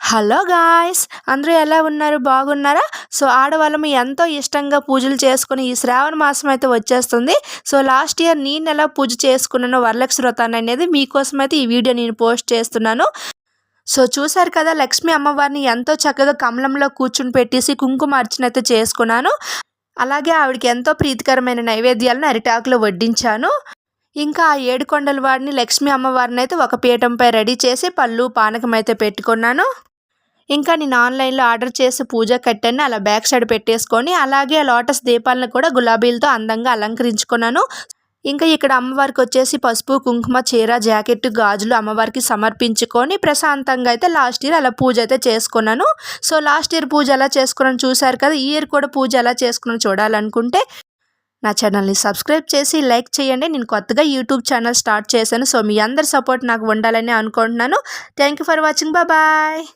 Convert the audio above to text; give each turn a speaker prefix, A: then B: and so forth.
A: Hello guys! అందరూ ఎలా ఉన్నారు? బాగున్నారా? సో, ఆడవాళ్ళము ఎంతో ఇష్టంగా పూజలు చేసుకుని ఈ శ్రావణ మాసం అయితే వచ్చేస్తుంది. సో, లాస్ట్ ఇయర్ నేనెలా పూజ చేసుకున్నానో వరలక్ష్మి వ్రతాన్ననేది మీకోసమైతే ఈ వీడియో నేను పోస్ట్ చేస్తున్నాను. సో, చూసారు కదా, లక్ష్మీ అమ్మవారిని ఎంతో చక్కగా కమలంలో కూర్చుని పెట్టేసి కుంకుమ అర్చన అయితే చేసుకున్నాను. అలాగే ఆవిడకి ఎంతో ప్రీతికరమైన నైవేద్యాలను అరిటాకులో వడ్డించాను. ఇంకా ఆ ఏడుకొండల వాడిని లక్ష్మీ అమ్మవారిని అయితే ఒక పీఠంపై రెడీ చేసి పళ్ళు, పానకం అయితే పెట్టుకున్నాను. ఇంకా నేను ఆన్లైన్‌లో ఆర్డర్ చేసి పూజ కట్టెని అలా బ్యాక్ సైడ్ పెట్టేసుకొని, అలాగే లోటస్ దీపాలను కూడా గులాబీలతో అందంగా అలంకరించుకున్నాను. ఇంకా ఇక్కడ అమ్మవారికొచ్చేసి పసుపు, కుంకుమ, చీర, జాకెట్టు, గాజులు అమ్మవారికి సమర్పించుకొని ప్రశాంతంగా అయితే లాస్ట్ ఇయర్ అలా పూజ అయితే చేసుకున్నాను. సో, లాస్ట్ ఇయర్ పూజ ఎలా చేసుకున్నానో చూసారు కదా! ఈ ఇయర్ కూడా పూజ ఎలా చేసుకున్నానో చూడాలనుకుంటే నా ఛానల్‌ని సబ్స్క్రైబ్ చేసి లైక్ చేయండి. నేను కొత్తగా యూట్యూబ్ ఛానల్ స్టార్ట్ చేశాను. సో, మీ అందరి సపోర్ట్ నాకు ఉండాలని అనుకుంటున్నాను. Thank you for watching. Bye.